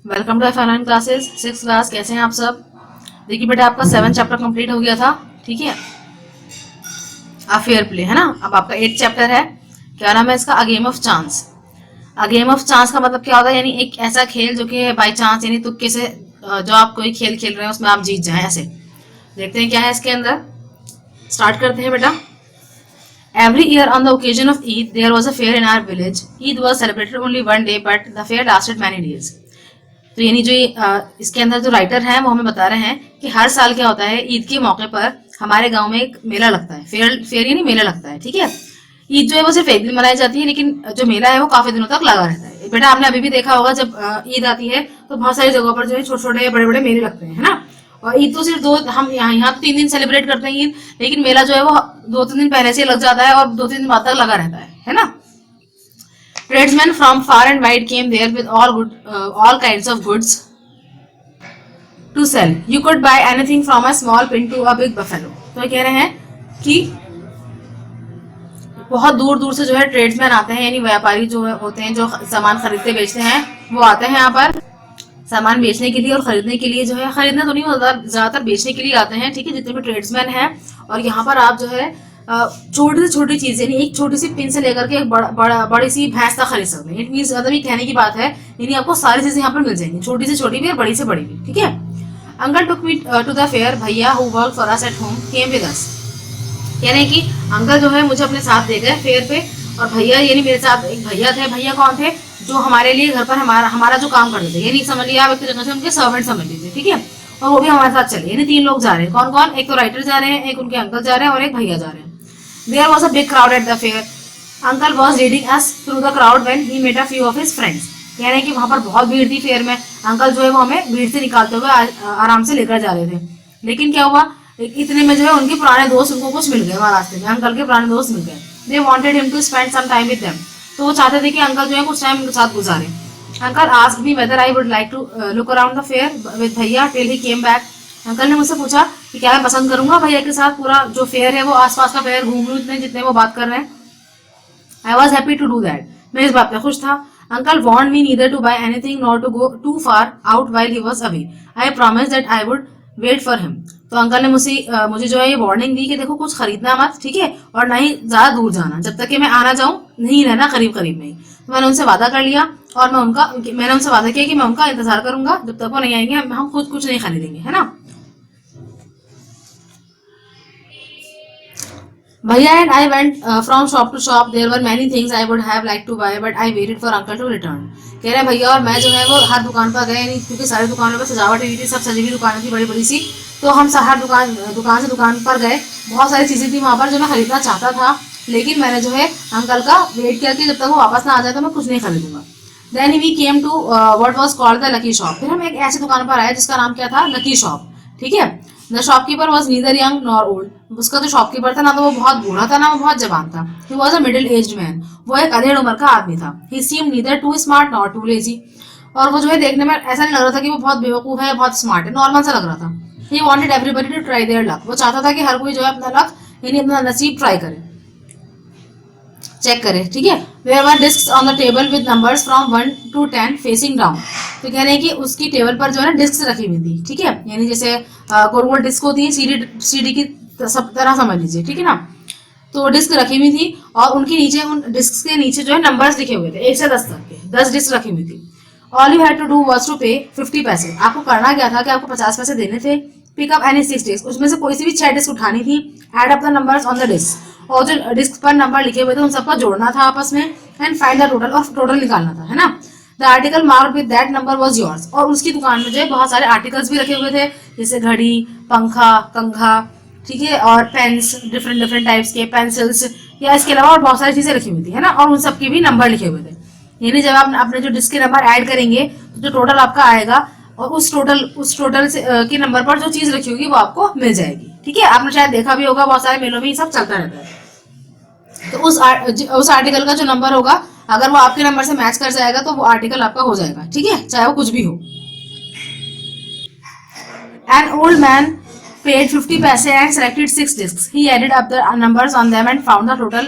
Welcome to online classes 6th class. कैसे हैं आप सब? देखिए बेटा, आपका 7th चैप्टर कंप्लीट हो गया था, ठीक है। आ फेयर प्ले है ना। अब आपका 8th चैप्टर है, क्या नाम है इसका? A game of chance. A game of chance का मतलब क्या होता है? यानी एक ऐसा खेल जो कि बाई चांस यानी तुक्के से जो आप कोई खेल खेल रहे हैं उसमें आप जीत जाएं, ऐसे। देखते हैं क्या है इसके अंदर। स्टार्ट करते हैं बेटा। Every year on the occasion of Eid, there was a fair in our village. Eid was celebrated only one day, but the fair lasted many days. तो यानी जो इसके अंदर जो राइटर हैं वो हमें बता रहे हैं कि हर साल क्या होता है, ईद के मौके पर हमारे गांव में एक मेला लगता है। फेयर फेयर यानी मेला लगता है, ठीक है। ईद जो है वो सिर्फ एक दिन मनाई जाती है, लेकिन जो मेला है वो काफी दिनों तक लगा रहता है। बेटा आपने अभी भी देखा होगा, जब ईद आती है तो बहुत सारी जगहों पर जो है छोटे छोटे बड़े बड़े मेले लगते हैं, है ना। और ईद तो सिर्फ दो, हम यहाँ तो 3 दिन सेलिब्रेट करते हैं ईद, लेकिन मेला जो है वो 2-3 दिन पहले से लग जाता है और 2-3 दिन बाद तक लगा रहता है ना। Tradesmen from far and wide came there with all kinds of goods to sell. You could buy anything from a small pin to a big buffalo. तो कह रहे हैं कि बहुत दूर दूर से जो है ट्रेड्समैन आते हैं, यानी व्यापारी जो होते हैं, जो सामान खरीदते बेचते हैं, वो आते हैं यहाँ पर सामान बेचने के लिए और खरीदने के लिए। जो है खरीदना तो नहीं होता, ज्यादातर बेचने के लिए आते हैं, ठीक है, जितने भी ट्रेड्समैन हैं। और यहाँ पर आप जो है छोटी से छोटी चीज, यानी एक छोटी सी पिन से लेकर के एक बड़ी सी भैंस तक खरीद सकते हैं। इट मीन मतलब ये कहने की बात है, यानी आपको सारी चीजें यहाँ पर मिल जाएंगी, छोटी से छोटी भी और बड़ी से बड़ी भी, ठीक है। Uncle took me to the fair, भैया who work for us at home came with us. कह रहे हैं कि अंकल जो है मुझे अपने साथ ले गए फेयर पे, और भैया यानी मेरे साथ एक भैया थे। भैया कौन थे? जो हमारे लिए घर पर हमारा जो काम करते थे, यानी समझ लिया आप एक तरीके से उनके सर्वेंट समझ लीजिए, ठीक है। और वो भी हमारे साथ चले, यानी 3 लोग जा रहे हैं। कौन कौन? एक तो राइटर जा रहे हैं, एक उनके अंकल जा रहे हैं और एक भैया जा रहे हैं। There was a big crowd at the fair. Uncle was leading us through the crowd when he met a few of his friends. कह रहे हैं कि वहां पर बहुत भीड़ थी फेयर में। अंकल जो है वो हमें भीड़ से निकालते हुए आराम से लेकर जा रहे थे। लेकिन क्या हुआ, इतने में जो है उनके पुराने दोस्त उनको कुछ मिल गए वहां रास्ते में। अंकल के पुराने दोस्त मिल गए। They wanted him to spend some time with them. तो वो चाहते थे कि अंकल जो है कुछ टाइम उनके साथ गुजारे। Uncle asked me whether I would like to look around the fair with भैया till he came back. Uncle ने मुझसे पूछा कि क्या मैं पसंद करूंगा भैया के साथ पूरा जो फेयर है वो आसपास का फेयर घूम लूं, इतने जितने वो बात कर रहे हैं। I was happy to do that. मैं इस बात पे खुश था। Uncle want me neither to buy anything not to go too far out while he was away. I promise that I would wait for him. तो uncle ने मुझे जो है ये वार्निंग दी कि देखो कुछ खरीदना मत, ठीक है, और ना ही ज्यादा दूर जाना, जब तक कि मैं आना जाऊं नहीं रहना करीब करीब में ही। तो मैंने उनसे वादा कर लिया और मैंने उनसे वादा किया कि मैं उनका इंतजार करूंगा जब तक वो नहीं आएंगे, हम खुद कुछ नहीं खरीदेंगे, है ना। Bhaiya and I went from shop to shop. There were many things I would have liked to buy, but I waited for uncle to return. कह रहे हैं भैया और मैं जो है वो हर दुकान पर गए, क्योंकि सारी दुकानों पर सजावट हुई थी, सब सजी हुई दुकानें थी बड़ी बड़ी सी। तो हम हर दुकान से दुकान पर गए। बहुत सारी चीजें थी वहां पर जो मैं खरीदना चाहता था, लेकिन मैंने जो है अंकल का वेट किया कि जब तक वो वापस ना आ जाए तो मैं कुछ नहीं खरीदूंगा। Then we came to what was called the lucky shop. फिर हम एक ऐसी दुकान पर आए जिसका नाम क्या था? लकी शॉप, ठीक है। The shopkeeper was neither young nor old. उसका जो शॉपकीपर था ना तो वो बहुत बूढ़ा था ना वो बहुत जवान था। He was a middle aged man. वो एक अधेड़ उम्र का आदमी था। He seemed neither too smart nor too lazy. और वो जो है देखने में ऐसा नहीं लग रहा था कि वो बहुत बेवकूफ है, बहुत स्मार्ट है, नॉर्मल सा लग रहा था। He wanted everybody to try their luck. वो चाहता था कि हर कोई जो है अपना लक यानी अपना नसीब ट्राई करे, चेक करें, ठीक है। Where were disks on the table with numbers from 1 to 10 facing down. तो कह रहे हैं कि उसकी टेबल पर जो है ना डिस्क रखी हुई थी, ठीक है, यानी जैसे गोल गोल डिस्क होती है सीडी की सब तरह समझ लीजिए, ठीक है ना। तो डिस्क रखी हुई थी और उनके नीचे, उन डिस्क के नीचे जो है नंबर्स लिखे हुए थे 1 से 10 तक के। 10 डिस्क रखी हुई थी। All you had to do was to pay 50 पैसे। आपको करना क्या था कि आपको 50 पैसे देने थे। Pick up any 6 disk. उसमें से कोई सी भी 6 डिस्क उठानी थी। Add up the numbers on the disk. और जो डिस्क पर नंबर लिखे हुए थे उन सबका जोड़ना था आपस में। एंड फाइंड द टोटल, और टोटल निकालना था, है ना। The article marked with that number was yours. और उसकी दुकान में जो है बहुत सारे आर्टिकल्स भी रखे हुए थे, जैसे घड़ी, पंखा, कंघा, ठीक है, और पेन्स, डिफरेंट टाइप्स के पेंसिल्स, या इसके अलावा और बहुत सारी चीजें रखी हुई थी, है ना। और उन सबके भी नंबर लिखे हुए थे। यानी जब आप अपने जो डिस्क के नंबर ऐड करेंगे तो जो टोटल आपका आएगा और उस टोटल के नंबर पर जो चीज रखी होगी वो आपको मिल जाएगी, ठीक है। आपने शायद देखा भी होगा, बहुत सारे मेलों में ये सब चलता रहता है। तो उस आर्टिकल का जो नंबर होगा अगर वो आपके नंबर से मैच कर जाएगा तो वो आर्टिकल आपका हो जाएगा, ठीक है, चाहे वो कुछ भी हो। N old man paid 50 paise and selected 6 discs. He added up the numbers on them and found the total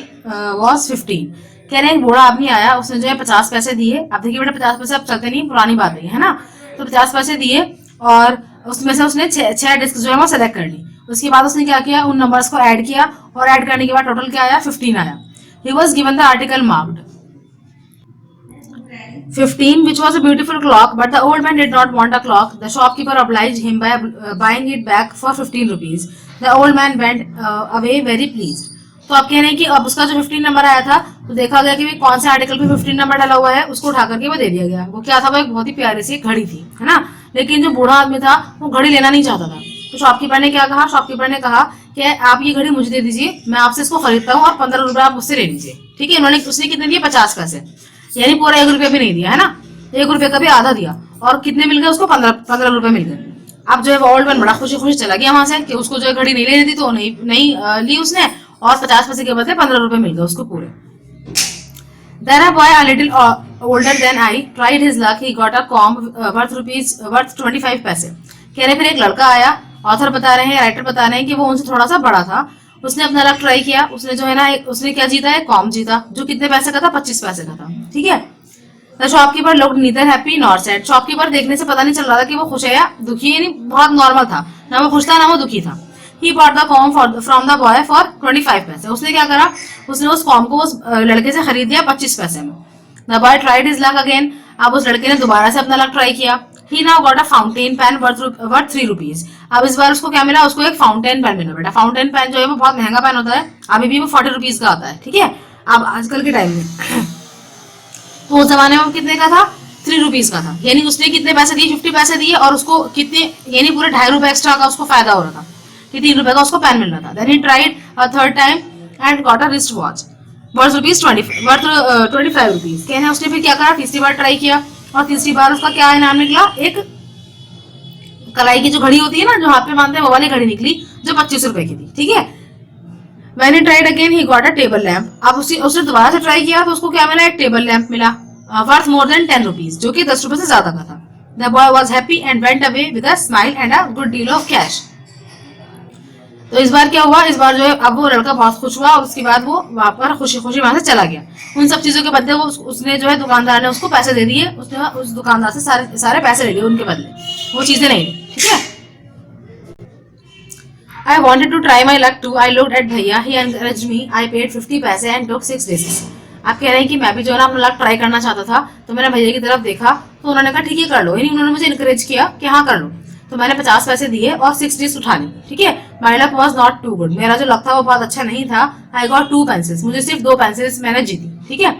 was 15. कह रहे हैं एक बूढ़ा आदमी आया, उसने जो है 50 पैसे दिए। अब देखिए बेटा 50 पैसे अब चलते नहीं, पुरानी बात है ना। तो 50 पैसे दिए और उसमें से उसने 6 डिस्क जो है वो सेलेक्ट कर ली। उसके बाद उसने क्या किया, उन नंबर्स को ऐड किया और ऐड करने के बाद टोटल क्या आया, 15 आया। He was given the article marked 15, which was a beautiful clock, but the old man did not want a clock. The shopkeeper obliged him by buying it back for 15 rupees. The old man went away very pleased. तो आप कह रहे हैं कि अब उसका जो 15 number आया था, तो देखा गया कि कौन से आर्टिकल पे 15 नंबर डाला हुआ है, उसको उठा करके वो दे दिया गया। वो क्या था, वो एक बहुत ही प्यारी सी घड़ी थी, है ना। लेकिन जो बूढ़ा आदमी था वो घड़ी लेना नहीं चाहता था। तो शॉपकीपर ने क्या कहा, शॉपकीपर ने कहा कि आप ये घड़ी मुझे दे दीजिए, मैं आपसे इसको खरीदता हूँ और 15 रुपए आप मुझसे ले लीजिए, ठीक है। उन्होंने उसने कितने दिए, 50 पैसे, यानी पूरा 1 रुपया भी नहीं दिया, है ना। 1 रुपये का भी आधा दिया और कितने मिल गए उसको, 15 रुपए मिल गए। अब जो है वो ओल्ड मैन बड़ा खुशी खुशी चला गया वहां से कि उसको जो है घड़ी नहीं लेनी थी, तो नहीं ली उसने, और 50 पैसे के बदले 15 रुपए मिल गए उसको पूरे। Then a boy a little older than I tried his luck. He got a comb worth 25 पैसे। कह रहे फिर एक लड़का आया, ऑथर बता रहे हैं, राइटर बता रहे हैं कि वो उनसे थोड़ा सा बड़ा था। उसने अपना लक ट्राई किया, उसने जो है ना उसने क्या जीता, एक कॉम जीता, जो कितने पैसे का था, 25 पैसे का था, ठीक है। The shopkeeper looked neither happy nor sad. Shopkeeper देखने से पता नहीं चल रहा था कि वो खुश है या दुखी है, नहीं बहुत नॉर्मल था, ना वो खुश था ना वो दुखी था। He bought the comb from the boy for 25 पैसे। उसने क्या करा, उसने उस कॉम को उस लड़के से खरीद दिया 25 पैसे में। The boy tried his luck again। अब उस लड़के ने दोबारा से अपना लक ट्राई किया। He now got a fountain pen worth 3 rupees। अब इस बार उसको क्या मिला, उसको एक फाउंटेन पेन मिला। बेटा फाउंटेन पेन जो है वो बहुत महंगा पेन होता है, अभी भी वो 40 रुपीज का आता है, ठीक है, अब आजकल के टाइम में। तो उस जमाने में कितने का था, 3 रुपीज का था, यानी उसने कितने पैसे दिए, 50 पैसे दिए और उसको कितने, यानी पूरे 2.5 रुपए एक्स्ट्रा का उसको फायदा हो रहा था कि 3 रुपए का उसको पेन मिल रहा था। Then he tried a third time and got a wrist watch worth 25 rupees. कहना उसने फिर क्या करा, तीसरी बार ट्राई किया और तीसरी बार उसका क्या इनाम निकला, एक कलाई की जो घड़ी होती है ना, जो हाथ पे बांधते हैं, वो वाली घड़ी निकली जो 25 रुपए की थी, ठीक है। When he tried again, he got a table lamp। अब उसने दोबारा से ट्राई किया तो उसको क्या मिला, एक टेबल लैंप मिला वर्थ मोर देन 10 रुपीज, जो कि 10 रुपए से ज्यादा का था। The boy was happy and went away with a smile and a good deal of cash। तो इस बार क्या हुआ, इस बार जो है अब वो लड़का बहुत खुश हुआ और उसके बाद वो वहां पर खुशी खुशी वहां से चला गया। उन सब चीजों के बदले वो उसने जो है दुकानदार ने उसको पैसे दे दिए, उसने उस दुकानदार से सारे पैसे ले लिए उनके बदले, वो चीजें नहीं ली, ठीक है। I wanted to try my luck too. I looked at भैया, he encouraged me. I paid 50 पैसे and took 6 discs। आप कह रहे हैं कि मैं भी जो है ना अपना लक ट्राई करना चाहता था, तो मैंने भैया की तरफ देखा तो उन्होंने कहा ठीक है कर लो, यानी उन्होंने मुझे इनकरेज किया कि हाँ कर लो। तो मैंने 50 पैसे दिए और 6 डिस्क उठा ली, ठीक है। My luck was not too good. मेरा जो लक था वो बहुत अच्छा नहीं था। I got 2 pencils. मुझे सिर्फ 2 पेंसिल्स मैंने जीती, ठीक है।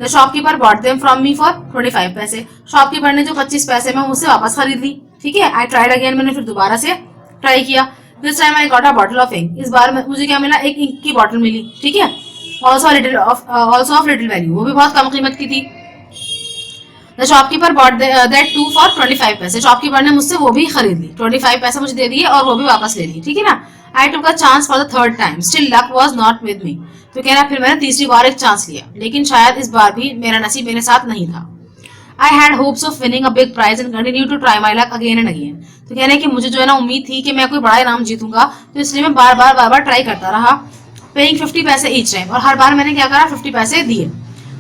The shopkeeper bought them from me for 25 पैसे। शॉपकीपर ने जो 25 पैसे में मुझसे वापस खरीद ली, ठीक है। I tried again. मैंने फिर दोबारा से ट्राई किया। This time I got a bottle of ink. इस बार मुझे क्या मिला, एक इंक की बॉटल मिली, ठीक है। ऑल्सो ऑफ लिटिल वैल्यू, वो भी बहुत कम कीमत की थी। The shopkeeper bought that too for 25 पैसे। शॉपकीपर ने मुझसे वो भी खरीद ली, 25 पैसे मुझे दे दिए और वो भी वापस ले ली, ठीक है ना। I took a chance for the third time, still luck was not with me. तो कह रहा फिर मैंने तीसरी बार एक चांस लिया, लेकिन शायद इस बार भी मेरा नसीब मेरे साथ नहीं था। I had hopes of winning a big prize and continue to try my luck again and again. तो कह रहे हैं कि मुझे जो है ना उम्मीद थी कि मैं कोई बड़ा इनाम जीतूंगा, तो इसलिए मैं बार बार ट्राई करता रहा, पेइंग 50 पैसे ईच टाइम। और हर बार मैंने क्या करा, 50 पैसे दिए।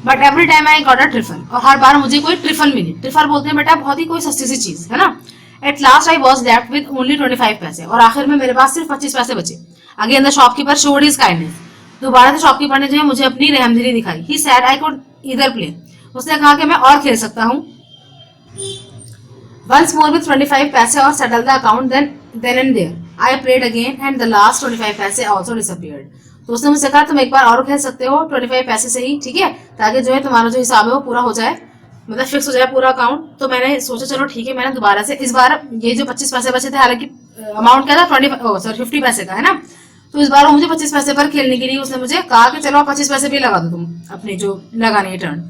But every time I got a trifle. और हर बार मुझे कोई ट्रिफल मिली। ट्रिफल बोलते हैं बेटा बहुत ही कोई सस्ती सी चीज, है ना। At last I was left with only 25 पैसे। और आखिर में मेरे पास सिर्फ 25 पैसे बचे। Again the shopkeeper showed his kindness. दोबारा से शॉपकीपर ने जो है मुझे अपनी रहमदिली दिखाई। He said I could either play. उसने कहा कि मैं और खेल सकता हूँ। Once more with 25 पैसे और settle the account then and there. I played again and the last 25 पैसे also disappeared. तो उसने मुझसे कहा तुम एक बार और खेल सकते हो 25 पैसे से ही, ठीक है, ताकि जो है तुम्हारा जो हिसाब है वो पूरा हो जाए, मतलब फिक्स हो जाए पूरा अकाउंट। तो मैंने सोचा चलो ठीक है, मैंने दोबारा से इस बार ये जो 25 पैसे बचे थे, हालांकि अमाउंट क्या था 50 पैसे का, है ना। तो इस बार वो मुझे 25 पैसे पर खेलने के लिए उसने मुझे कहा कि चलो 25 पैसे भी लगा दो तुम अपने जो लगाने है टर्न।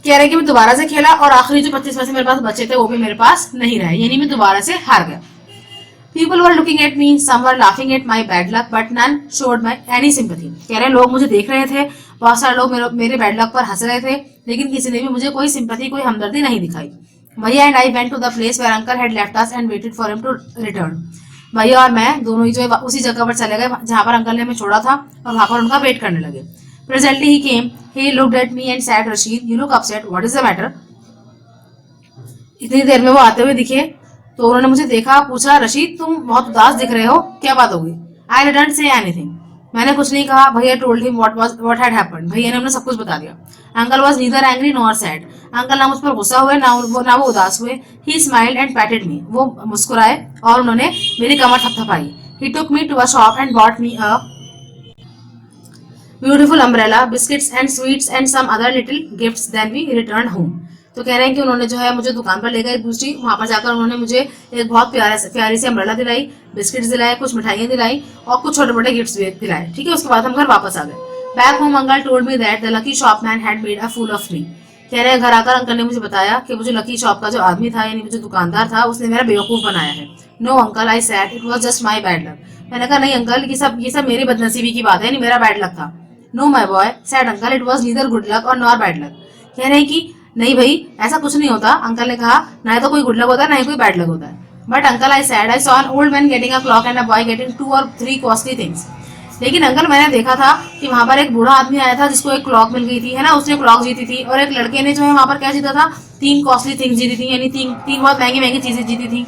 कह रहे कि मैं दोबारा से खेला और आखिरी जो 25 पैसे मेरे पास बचे थे वो भी मेरे पास नहीं रहे, यानी मैं दोबारा से हार गया। People were looking at me, some were laughing at my bad luck, but none showed my any sympathy। कह रहे लोग मुझे देख रहे थे, बहुत सारे लोग मेरे बैड लक पर हंस रहे थे, लेकिन किसी ने भी मुझे कोई सिंपैथी, कोई हमदर्दी नहीं दिखाई। भैया and I went to the place where uncle had left us and waited for him to return. भैया और मैं दोनों ही जो है उसी जगह पर चले गए जहां पर अंकल ने हमें छोड़ा था और वहां पर उनका वेट करने लगे। Presently he came. He looked at me and said, Rashid, you look upset. What is the matter? इतनी देर में वो आते हुए दिखे तो उन्होंने मुझे देखा, पूछा, रशीद तुम बहुत उदास दिख रहे हो, क्या बात हो गई? आई डिडंट से एनीथिंग, मैंने कुछ नहीं कहा। भैया told him what had happened, भैया ने उन्हें सब कुछ बता दिया। Uncle was neither angry nor sad, uncle ना मुझ पर गुस्सा हुए ना वो उदास हुए। ही स्माइल्ड एंड पैटेड मी, वो मुस्कुराए और उन्होंने मेरी कमर थपथपाई। He took me to a shop and bought me a beautiful umbrella, biscuits and sweets and some other little gifts, then we return home. तो कह रहे हैं कि उन्होंने जो है मुझे दुकान पर ले गए दूसरी, वहां पर जाकर उन्होंने मुझे एक बहुत प्यारी सी अम्ब्रेला दिलाई, बिस्किट्स दिलाए, कुछ मिठाइयां दिलाई और कुछ छोटे मोटे गिफ्ट्स भी दिलाए। ठीक है, उसके बाद हम घर वापस आ गए। Back home uncle told me that the lucky shopman had made a fool of me. कह रहे हैं घर आकर अंकल ने मुझे बताया कि मुझे लकी शॉप का जो आदमी था, यानी जो दुकानदार था, उसने मेरा बेवकूफ बनाया है। No uncle, I said, it was just my bad luck. मैंने कहा नहीं अंकल, ये सब मेरी बदनसीबी की बात है, नहीं मेरा बैड लक था। No my boy, said uncle, it was neither good luck और नॉर बैड लक। कह रहे हैं कि नहीं भाई, ऐसा कुछ नहीं होता। अंकल ने कहा ना तो कोई गुड लक होता है, ना ही कोई बैड लक होता है। But uncle, I said, I saw an old man getting a clock and a boy getting 2 or 3 costly things. लेकिन अंकल, मैंने देखा था कि वहां पर एक बूढ़ा आदमी आया था जिसको एक क्लॉक मिल गई थी, है ना, उसने क्लॉक जीती थी, और एक लड़के ने जो है वहां पर क्या जीता था, 3 कॉस्टली थिंग्स जीती थी, यानी तीन बहुत महंगी महंगी चीजें जीती थी।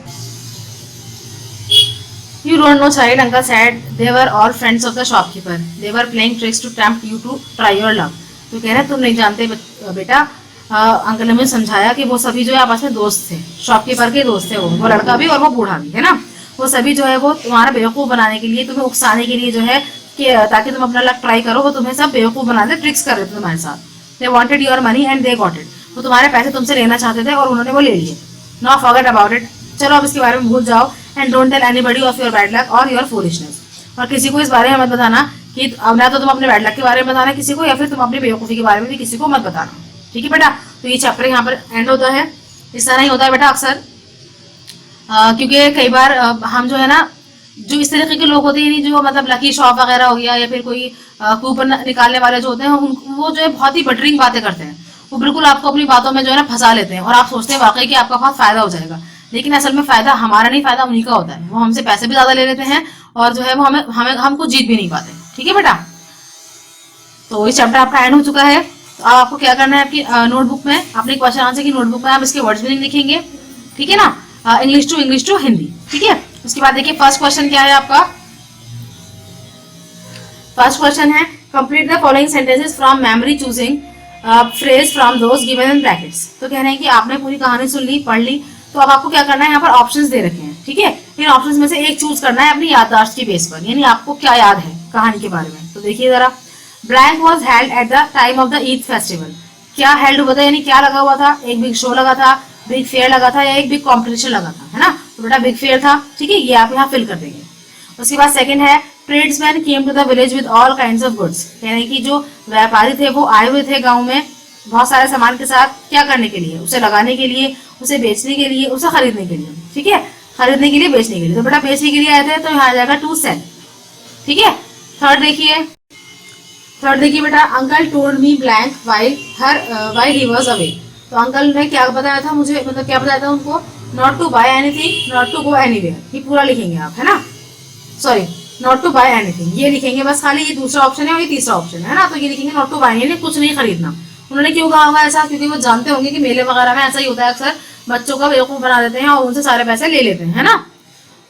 You don't know, child, uncle said. They were all friends of the shopkeeper. They were playing tricks to tempt you to try your luck. तो कह रहे तुम नहीं जानते बेटा, अंकल ने मुझे समझाया कि वो सभी जो है आपस में दोस्त थे, शॉपकीपर के दोस्त थे, वो लड़का भी और वो बूढ़ा भी, है ना। वो सभी जो है वो तुम्हारा बेवकूफ बनाने के लिए, तुम्हें उकसाने के लिए जो है कि ताकि तुम अपना लक ट्राई करो, वो तुम्हें सब बेवकूफ बनाते, ट्रिक्स कर रहे थे तुम्हारे साथ। They wanted your money and they got it, वो तुम्हारे पैसे तुमसे लेना चाहते थे और उन्होंने वो ले लिए। नॉट फॉरगेट अबाउट इट, चलो अब इसके बारे में भूल जाओ। And don't tell anybody of your bad luck और योर फूलिशनेस, और किसी को इस बारे में मत बताना कि अब ना तो तुम अपने बैड लक के बारे में बताना किसी को, या फिर तुम अपनी बेवकूफ़ी के बारे में भी किसी को मत बताना। ठीक है बेटा, तो ये चैप्टर यहाँ पर एंड होता है। इस तरह ही होता है बेटा अक्सर, क्योंकि कई बार हम जो है ना, जो इस तरीके के लोग होते हैं, जो मतलब लकी शॉप वगैरह हो गया या फिर कोई कूपन निकालने वाले जो होते हैं, वो जो है बहुत ही बटरिंग बातें करते हैं। वो बिल्कुल आपको अपनी बातों में जो है ना फंसा लेते हैं और आप सोचते हैं वाकई कि आपका बहुत फायदा हो जाएगा, लेकिन असल में फायदा हमारा नहीं, फायदा उन्हीं का होता है। वो हमसे पैसे भी ज्यादा ले लेते हैं और जो है वो हमें हमें हमको जीत भी नहीं पाते। ठीक है बेटा, तो इस चैप्टर आपका एंड हो चुका है। तो अब आपको क्या करना है, आपकी नोटबुक में, अपने क्वेश्चन आंसर की नोटबुक में आप इसके वर्ड्स मीनिंग लिखेंगे। ठीक है ना, इंग्लिश टू हिंदी। ठीक है, उसके बाद देखिए फर्स्ट क्वेश्चन क्या है आपका। फर्स्ट क्वेश्चन है complete the following sentences from memory choosing phrase from those given in brackets. तो कह रहे हैं कि आपने पूरी कहानी सुन ली, पढ़ ली, तो अब आपको क्या करना है, यहाँ पर ऑप्शंस दे रखे हैं। ठीक है, इन ऑप्शंस में से एक चूज करना है अपनी याददाश्त की बेस पर, यानी आपको क्या याद है कहानी के बारे में। तो देखिए जरा, blank was held at the time of the Eid festival. क्या हेल्ड हुआ था, यानी क्या लगा हुआ था, एक बिग शो लगा था, बिग फेयर लगा था, या एक बिग कॉम्पिटिशन लगा था, है ना। तो बेटा बिग फेयर था। ठीक है, ये आप यहाँ फिल कर देंगे। उसके बाद सेकंड है tradesman came to the village with all kinds of goods. यानी कि जो व्यापारी थे वो आए हुए थे गाँव में बहुत सारे सामान के साथ, क्या करने के लिए, उसे लगाने के लिए, उसे बेचने के लिए, उसे खरीदने के लिए। ठीक है, खरीदने के लिए, बेचने के लिए। तो बेटा बेचने के लिए आए थे तो यहाँ आ जाएगा टू सेल। ठीक है, थर्ड देखिए बेटा, uncle told me blank while he was away. तो अंकल ने क्या बताया था मुझे, मतलब क्या बताया था उनको, not to buy anything, not to go anywhere. ये पूरा लिखेंगे आप, है ना, sorry, not to buy anything ये लिखेंगे बस खाली। ये दूसरा ऑप्शन है और ये तीसरा ऑप्शन है ना, तो ये लिखेंगे नॉट टू बाय, यानी कुछ नहीं खरीदना। उन्होंने क्यों कहा होगा ऐसा, क्योंकि वो जानते होंगे कि मेले वगैरह में ऐसा ही होता है, अक्सर बच्चों का बेवकूफ बना देते हैं और उनसे सारे पैसे ले लेते हैं, है ना।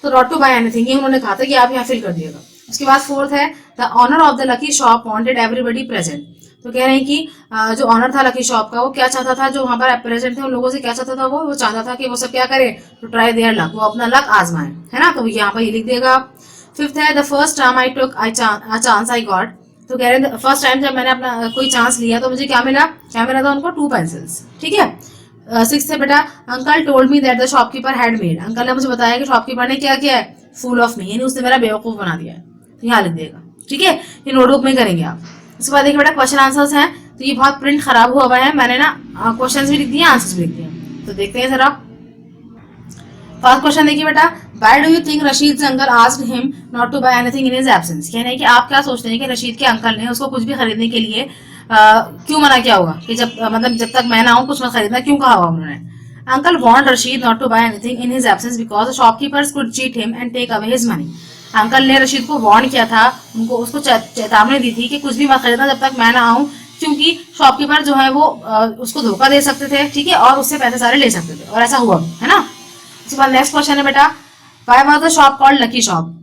तो नॉट टू बाय एनीथिंग ये उन्होंने कहा था कि आप यहाँ फिल कर दिएगा। उसके बाद फोर्थ है the owner of the lucky shop wanted everybody present. तो कह रहे हैं कि जो ऑनर था लकी शॉप का, वो क्या चाहता था, जो वहां पर प्रेजेंट थे उन लोगों से क्या चाहता था, वो चाहता था कि वो सब क्या करे, तो ट्राई देयर लक, वो अपना लक आजमाए, है ना। तो यहाँ पर ये लिख देगा। फिफ्थ है the first time I took chance I got. तो कह रहे हैं फर्स्ट टाइम जब मैंने अपना कोई चांस लिया तो मुझे क्या मिला था उनको 2 पेंसिल्स। ठीक है। सिक्स्थ है बेटा, uncle told me that the shopkeeper had made. Uncle ने मुझे बताया कि शॉपकीपर ने क्या किया है, फूल ऑफ मी, यानी उसने मेरा बेवकूफ बना दिया है। तो यहाँ लिख देगा। ठीक है, ये नोटबुक में करेंगे आप। उसके बाद देखिए बेटा क्वेश्चन आंसर्स हैं। तो ये बहुत प्रिंट खराब हुआ है, मैंने ना क्वेश्चन भी लिख दिए, आंसर्स भी लिख दिए। तो देखते हैं जरा। फर्स्ट क्वेश्चन देखिए बेटा, why do you think Rashid uncle asked him not to buy anything in his absence. कहना है कि आप क्या सोचते हैं कि रशीद के अंकल ने उसको कुछ भी खरीदने के लिए क्यों मना किया होगा, कि जब तक मैं ना आऊं कुछ मत खरीदना, क्यों कहा होगा उन्होंने। Uncle want Rashid not to buy anything in his absence because the shopkeepers could cheat him and take away his money. Uncle ने रशीद को वार्न किया था, उसको चेतावनी दी थी कि कुछ भी मत खरीदना जब तक मैं ना आऊं, क्योंकि शॉपकीपर जो है वो उसको धोखा दे सकते थे, ठीक है, और उससे पैसे सारे ले सकते थे, और ऐसा हुआ, है ना। उसके बाद नेक्स्ट क्वेश्चन है बेटा, why was the shop called lucky shop?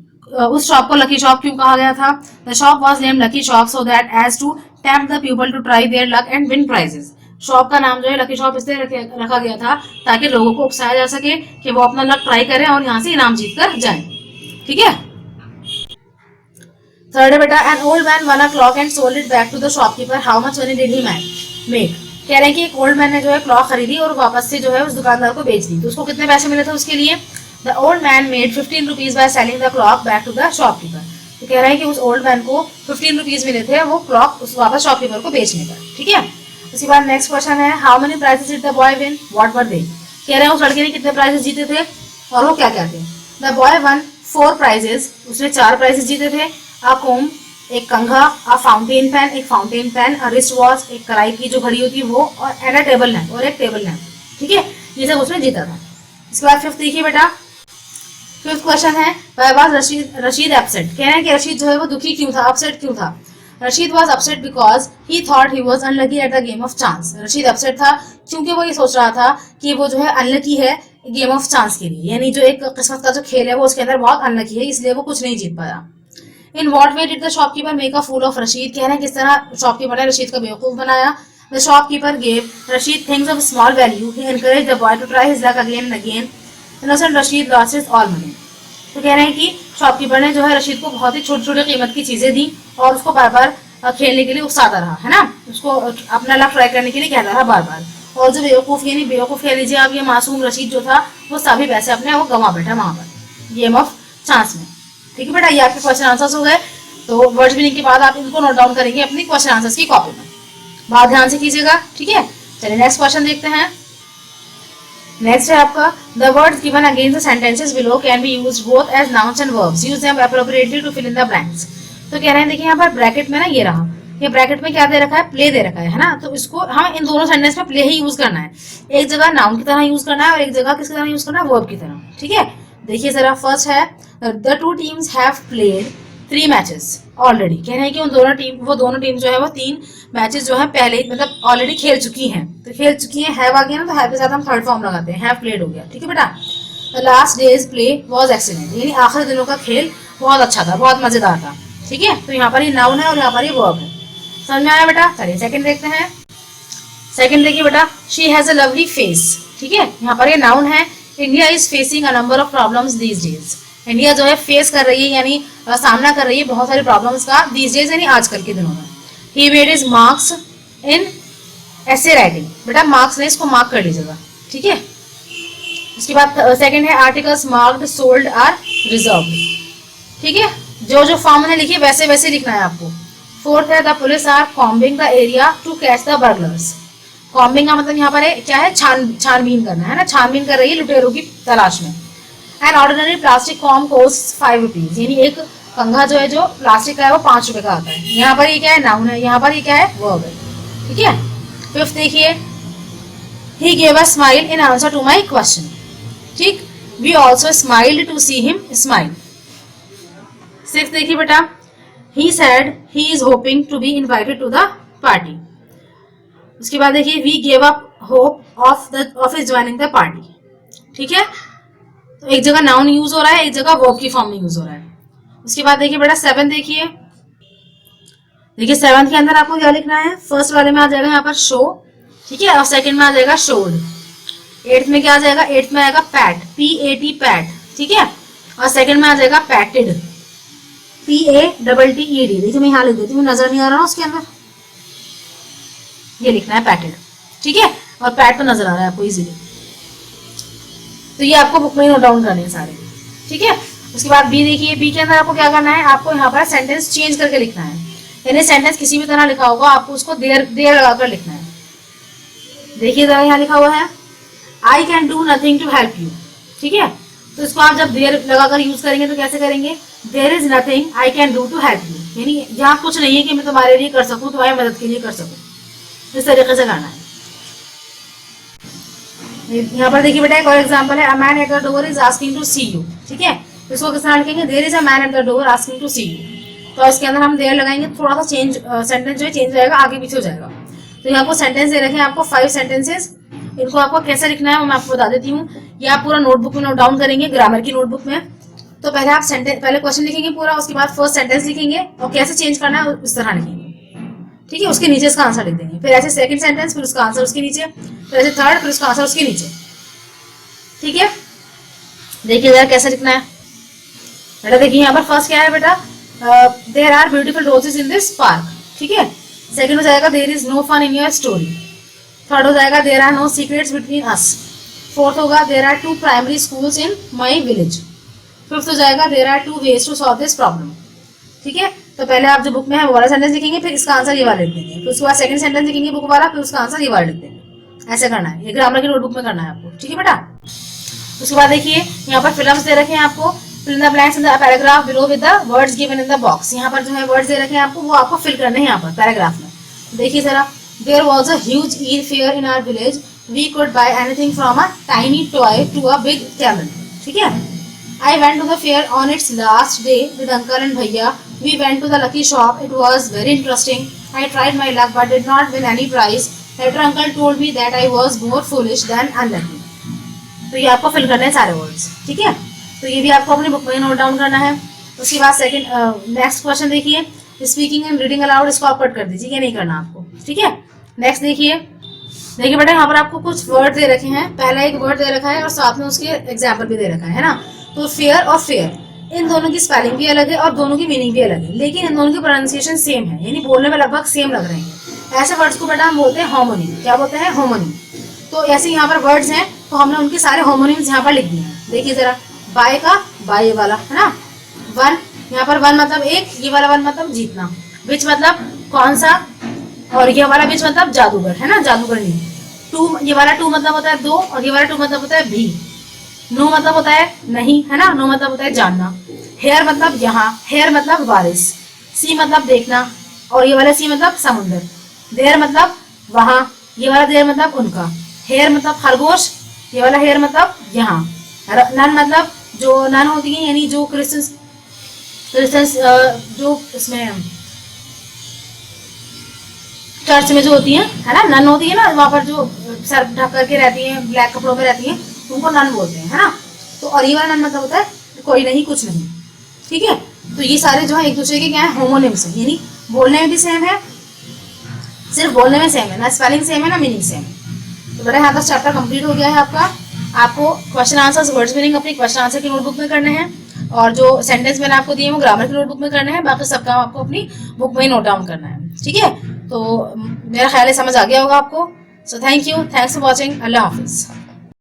उस शॉप को लकी शॉप क्यों कहा गया था? The shop was named lucky shop so that as to tempt the people to try their luck and win prizes. Shop का नाम जो है लकी शॉप इसलिए रखा गया था ताकि लोगों को उकसाया जा सके कि वो अपना लक ट्राई करें और यहाँ से इनाम जीत कर जाए, ठीक है। थर्ड है बेटा, an old man won a clock and sold it back to the shopkeeper, how much money did he make? कह रहे हैं कि एक ओल्ड मैन ने जो है क्लॉक खरीदी और वापस से जो है उस दुकानदार को बेच दी, तो उसको कितने पैसे मिले थे उसके लिए? The old man made 15 rupees by selling the clock back to the shopkeeper. तो कह रहे हैं कि उस ओल्ड मैन को 15 रुपीज मिले थे वो क्लॉक उस वापस शॉपकीपर को बेचने पर, ठीक है। उसके बाद नेक्स्ट क्वेश्चन है, how many prizes did the boy win, what were they? कह रहे हैं उस लड़के ने कितने प्राइजेस जीते थे और वो क्या क्या थे? द बॉय वन 4 प्राइजेस, उसने 4 प्राइजेस जीते थे। अ कोम, एक कंघा, अ फाउंटेन पेन, एक fountain pen, a wrist watch, एक कलाई की जो घड़ी होती है वो, और एंड अ टेबल लैंप, और एक टेबल लैंप, ठीक है, ये सब उसने जीता था। इसके बाद फिफ्थ देखिए बेटा, फिफ्थ क्वेश्चन है, व्हाई वाज रशीद अपसेट? कह रहे हैं कि रशीद जो है वो दुखी क्यों था, अपसेट क्यों था? Rashid was upset because he thought he was unlucky at the game of chance. Rashid upset था क्योंकि वो ये सोच रहा था कि वो जो है अनलकी है गेम ऑफ चांस के लिए, यानी जो एक किस्मत का जो खेल है वो उसके अंदर बहुत अनलकी है, इसलिए वो कुछ नहीं जीत पाया। In what way did the shopkeeper make a fool of Rashid? कह रहे हैं किस तरह शॉपकीपर ने रशीद का बेवकूफ बनाया। The shopkeeper gave Rashid things of small value, he encourage the boy to try his luck again and again, innocent Rashid lost his all money. तो कह रहे हैं कि शॉपकीपर ने जो है रशीद को बहुत ही छोटी छोटी कीमत की चीजें दी और उसको बार बार खेलने के लिए उकसाता रहा, है ना, उसको अपना लक ट्राई करने के लिए कहता रहा बार बार। और जो बेवकूफ, यानी बेवकूफ कह लीजिए आप, ये मासूम रशीद जो था वो सभी पैसे अपने वो गंवा बैठा वहां पर गेम ऑफ चांस में, ठीक है बेटा। ये आपके क्वेश्चन आंसर्स हो गए। तो वर्ड्स मीनिंग के बाद आप इनको नोट डाउन करेंगे अपनी क्वेश्चन आंसर्स की कॉपी में, बात ध्यान से कीजिएगा, ठीक है। चलिए नेक्स्ट क्वेश्चन देखते हैं। नेक्स्ट है आपका, the words given against the sentences below can be used both as nouns and verbs, use them appropriately to fill in the blanks. तो कह रहे हैं देखिए यहाँ पर ब्रैकेट में ना ये रहा, ये ब्रैकेट में क्या दे रखा है, प्ले दे रखा है ना, तो इसको हम इन दोनों सेंटेंस में प्ले ही यूज करना है। एक जगह नाउन की तरह यूज करना है और एक जगह किसकी तरह यूज करना है, वर्ब की तरह, ठीक है। देखिए जरा, फर्स्ट है, the two teams have played 3 matches already. कह रहे हैं कि वो दोनों टीम जो है वो 3 मैचेस जो है पहले ही मतलब ऑलरेडी खेल चुकी हैं। तो खेल चुकी हैं, हैव आ गया ना, तो हैव के साथ हम थर्ड फॉर्म लगाते हैं, हैव प्लेड हो गया, ठीक है बेटा। The last days play was excellent, यानी आखिरी दिनों का खेल बहुत अच्छा था, बहुत मजेदार था, ठीक है। तो यहाँ पर ये नाउन है और यहाँ पर ये वर्ब है, समझ में आया बेटा। चलिए सेकंड देखते हैं। सेकंड देखिए बेटा, she has a lovely face, ठीक है, यहाँ पर ये नाउन है। India is facing a number of problems these days, India जो है फेस कर रही है यानी सामना कर रही है बहुत सारे प्रॉब्लम्स का, दीज डेज यानी आजकल के दिनों में। He made his marks in ऐसे राइटिंग, बेटा मार्क्स ने इसको मार्क कर लीजिएगा, ठीक है। उसके बाद सेकंड है, articles marked sold or reserved, ठीक है, जो जो फॉर्म ने लिखी वैसे वैसे लिखना है आपको। फोर्थ है, the police are combing the area to catch the burglars. Combing का मतलब यहाँ पर है क्या है, छानबीन करना है ना, छानबीन कर रही है लुटेरों की तलाश में। An ordinary plastic comb cost 5 rupees, यानी एक कंघा जो है जो प्लास्टिक का है वो 5 रुपए का आता है। यहाँ पर ये क्या है, नाउन है, यहाँ पर ये क्या है, वर्ब है, ठीक है। फिफ्थ देखिए, he gave a smile in answer to my question, ठीक, we also smiled to see him smile. Sixth देखिए बेटा, he said he is hoping to be invited to the party. उसके बाद देखिए, we gave up hope of his joining the party, ठीक है। तो एक जगह नाउन यूज हो रहा है, एक जगह वर्ब की फॉर्म में यूज हो रहा है। उसके बाद देखिए बेटा सेवन देखिए, सेवंथ के अंदर आपको क्या लिखना है, फर्स्ट वाले में आ जाएगा यहाँ पर शो, ठीक है, और सेकंड में आ जाएगा शोड। एट्थ में क्या आ जाएगा, एट्थ में आएगा पैट, PAT पैट, ठीक है, और सेकंड में आ जाएगा पैटेड, PATTED। देखिए मैं यहाँ लिख देती हूँ, नजर नहीं आ रहा ना उसके अंदर, ये लिखना है पैटेड, ठीक है, और पैट तो नजर आ रहा है आपको इजीली। तो ये आपको बुक में नोट डाउन करने हैं सारे, ठीक है। उसके बाद बी देखिए, बी के अंदर आपको क्या करना है, आपको यहाँ पर सेंटेंस चेंज करके लिखना है, यानी सेंटेंस किसी भी तरह लिखा होगा आपको उसको देर लगाकर लिखना है। देखिए जरा यहाँ लिखा हुआ है, I can do nothing to help you, ठीक है, तो इसको आप जब देर लगाकर यूज करेंगे तो कैसे करेंगे, there is nothing I can do to help you, यानी जहाँ कुछ नहीं है कि मैं तुम्हारे लिए कर सकूँ, तुम्हारी मदद के लिए कर सकूँ, इस तरीके से करना है। यहाँ पर देखिए बेटा एक और एग्जांपल है, a man at the door is asking to see you, ठीक है, इसको किस तरह लिखेंगे, there is a man at the door asking to see you. तो इसके अंदर हम देयर लगाएंगे, थोड़ा सा चेंज सेंटेंस जो है चेंज रहेगा, आगे पीछे हो जाएगा। तो यहाँ आपको सेंटेंस दे रखे हैं आपको 5 सेंटेंसेस। इनको आपको कैसे लिखना है वो मैं आपको बता देती हूँ। ये आप पूरा नोटबुक में नोट डाउन करेंगे, ग्रामर की नोटबुक में। तो पहले आप सेंटेंस, पहले क्वेश्चन लिखेंगे पूरा, उसके बाद फर्स्ट सेंटेंस लिखेंगे और कैसे चेंज करना है इस तरह लिखेंगे, ठीक है। उसके नीचे इसका आंसर लिख देंगे, फिर ऐसे सेकंड सेंटेंस, फिर उसका आंसर उसके नीचे, फिर ऐसे थर्ड, फिर उसका आंसर उसके नीचे, ठीक है। देखिए जरा कैसे लिखना है बेटा। देखिए यहाँ पर फर्स्ट क्या है बेटा, there are beautiful roses in this park, ठीक है। सेकंड हो जाएगा there is no fun in your story. Third हो जाएगा there are no secrets between us. Fourth होगा there are 2 primary schools in my village. Fifth हो जाएगा there are 2 ways to solve this problem, ठीक है। तो पहले आप जो बुक में है वो वाला सेंटेंस लिखेंगे, फिर इसका आंसर ये वाला लिख देंगे, फिर उसके बाद सेकंड सेंटेंस लिखेंगे बुक वाला, फिर उसका आंसर ये वाला लिख देंगे। ऐसे करना है, ये ग्रामर की नोटबुक में करना है आपको, ठीक है बेटा। उसके बाद देखिए यहाँ पर फिल्म्स दे रखे हैं आपको, fill in the blanks in the paragraph below with the words given in the box। यहाँ पर जो है वर्ड्स दे रखे हैं आपको, वो आपको फिल करने हैं यहाँ पर पैराग्राफ में। देखिए जरा, there was a huge Eid fair in our village, we could buy anything from a tiny toy to a big camel, ठीक है। I went to the fair on its last day with uncle and bhaiya, we went to the lucky shop, it was very interesting, I tried my luck but did not win any prize, later uncle told me that I was more foolish than unlucky। तो ये आपको fill करने हैं सारे words, ठीक है। तो ये भी आपको अपनी बुक में नोट डाउन करना है। उसके बाद सेकंड नेक्स्ट क्वेश्चन देखिए, स्पीकिंग एंड रीडिंग अलाउड, इसको आप कट कर दीजिए, ये नहीं करना आपको, ठीक है। नेक्स्ट देखिए बेटा, यहाँ पर आपको कुछ वर्ड दे रखे हैं। पहला एक वर्ड दे रखा है और साथ में उसके एग्जाम्पल भी दे रखा है ना। तो फेयर और फेयर, इन दोनों की स्पेलिंग भी अलग है और दोनों की मीनिंग भी अलग है, लेकिन इन दोनों की प्रोनाउंसिएशन सेम है, यानी बोलने में लगभग सेम लग रहे हैं। ऐसे वर्ड्स को बेटा हम बोलते हैं होमोनिम। क्या बोलते हैं? होमोनिम। तो ऐसे यहाँ पर वर्ड्स हैं, तो हमने उनके सारे होमोनिम्स यहाँ पर लिख दिए हैं। देखिए जरा, बाय का बाय वाला है ना, वन, यहाँ पर वन मतलब एक, ये वाला वन मतलब जीतना, विच मतलब कौन सा, और ये वाला विच मतलब जादूगर है ना, जादूगरनी। टू, ये वाला टू मतलब होता है दो, और ये वाला टू मतलब होता है भी। नो मतलब होता है नहीं, है ना, नो मतलब होता है जानना। हेयर मतलब यहाँ, हेयर मतलब बारिश। सी मतलब देखना, और ये वाला सी मतलब समुद्र। देयर मतलब वहाँ, ये वाला देयर मतलब उनका। हेयर मतलब खरगोश, ये वाला हेयर मतलब यहाँ। नन मतलब जो नन होती है, यानी जो क्रिश्चियंस जो इसमें चर्च में जो होती है ना, नन होती है ना, वहाँ पर जो सर ढक करके रहती है, ब्लैक कपड़ों में रहती है, उनको नन बोलते हैं, है ना। तो और ये वाला नन मतलब होता है कोई नहीं, कुछ नहीं, ठीक है। तो ये सारे जो है एक दूसरे के क्या है, होमोनिम्स है, यानी बोलने में भी सेम है, सिर्फ बोलने में सेम है, ना स्पेलिंग सेम है ना मीनिंग सेम है। तो बेटा यहाँ तक चैप्टर कंप्लीट हो गया है आपका। आपको क्वेश्चन आंसर्स, वर्ड्स मीनिंग अपनी क्वेश्चन आंसर की नोटबुक में करने हैं, और जो सेंटेंस मैंने आपको दिए वो ग्रामर की नोटबुक में करने हैं। बाकी सब काम आपको अपनी बुक में ही नोट डाउन करना है, ठीक है। तो मेरा ख्याल है समझ आ गया होगा आपको। So thank you, thanks for watching, अल्लाह हाफिज़।